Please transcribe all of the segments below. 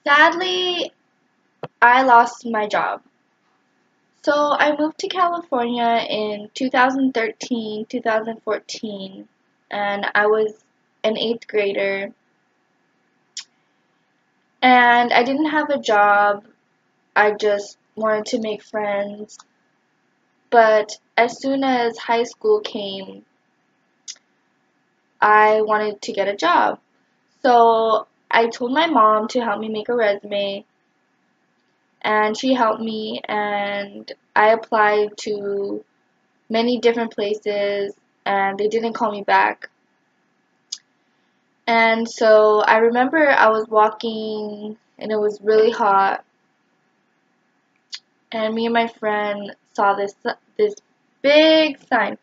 Sadly, I lost my job. So I moved to California in 2013, 2014, and I was an eighth grader, and I didn't have a job. I just wanted to make friends. But as soon as high school came, I wanted to get a job. So I told my mom to help me make a resume, and she helped me, and I applied to many different places, and they didn't call me back. And so I remember I was walking and it was really hot, and me and my friend saw this big sign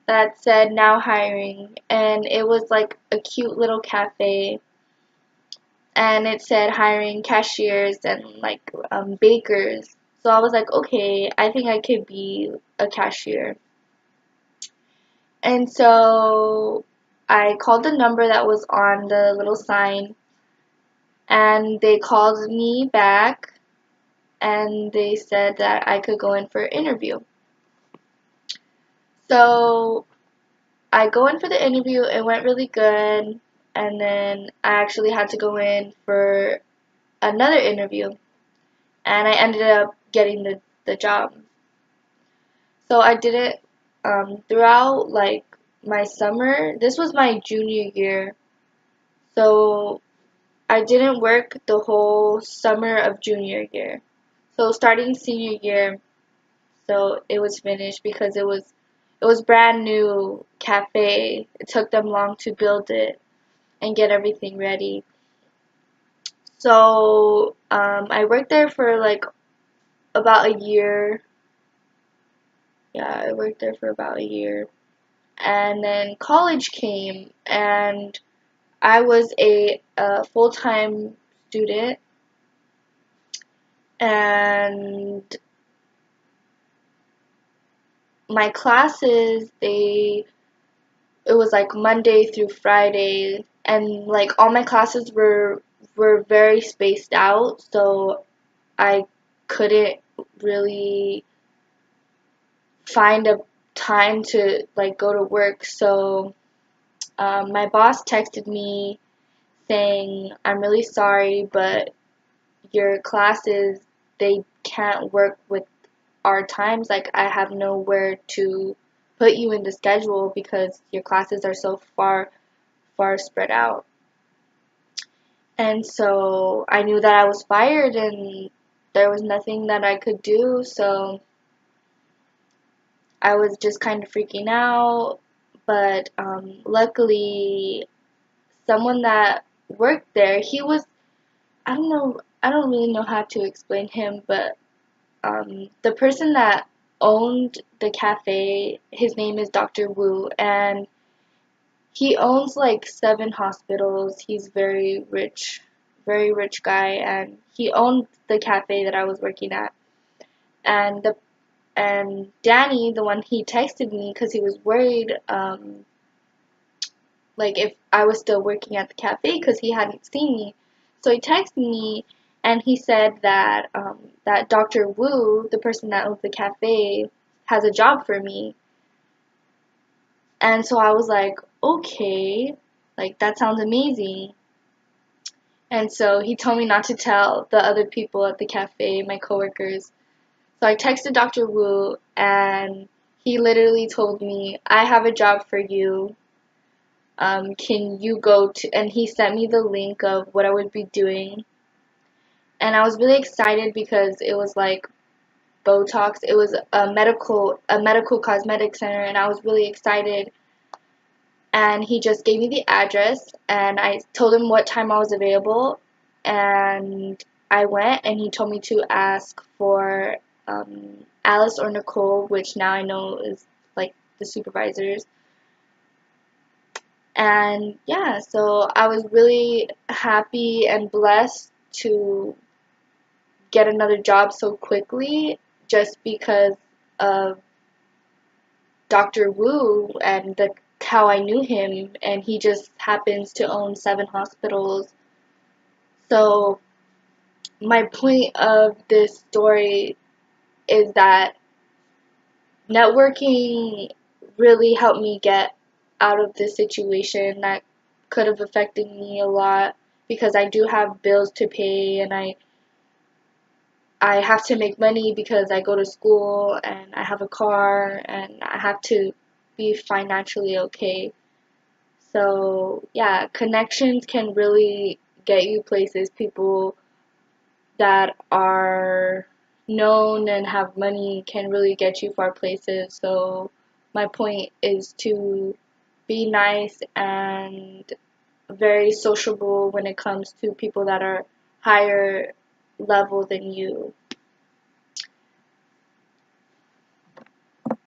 that said now hiring, and it was like a cute little cafe, and it said hiring cashiers and like bakers. So I was like, okay, I think I could be a cashier. And so I called the number that was on the little sign, and they called me back, and they said that I could go in for an interview. So I go in for the interview, it went really good, and then I actually had to go in for another interview, and I ended up getting the job. So I did it throughout like my summer. This was my junior year, so I didn't work the whole summer of junior year. So starting senior year, so it was finished because it was brand new cafe. It took them long to build it and get everything ready. So I worked there for like about a year. Yeah, I worked there for about a year. And then college came, and I was a full-time student, and my classes, it was like Monday through Friday, and like all my classes were very spaced out, so I couldn't really find a time to like go to work. So my boss texted me saying, "I'm really sorry, but your classes, they can't work with our times. Like I have nowhere to put you in the schedule because your classes are so far spread out." And so I knew that I was fired and there was nothing that I could do, so I was just kind of freaking out. But luckily, someone that worked there, he was, I don't know, I don't really know how to explain him, but the person that owned the cafe, his name is Dr. Wu, and he owns like 7 hospitals. He's very rich guy, and he owned the cafe that I was working at. And the and Danny, the one, he texted me because he was worried, like if I was still working at the cafe because he hadn't seen me. So he texted me, and he said that that Dr. Wu, the person that owns the cafe, has a job for me. And so I was like, okay, like that sounds amazing. And so he told me not to tell the other people at the cafe, my coworkers. So I texted Dr. Wu, and he literally told me, "I have a job for you. Can you go to?" And he sent me the link of what I would be doing. And I was really excited because it was like Botox. It was a medical cosmetic center, and I was really excited. And he just gave me the address, and I told him what time I was available, and I went, and he told me to ask for Alice or Nicole, which now I know is like the supervisors. And yeah, so I was really happy and blessed to get another job so quickly just because of Dr. Wu and the how I knew him, and he just happens to own 7 hospitals. So my point of this story is that networking really helped me get out of this situation that could have affected me a lot, because I do have bills to pay, and I have to make money because I go to school and I have a car and I have to be financially okay. So, yeah, connections can really get you places. People that are known and have money can really get you far places. So, my point is to be nice and very sociable when it comes to people that are higher level than you.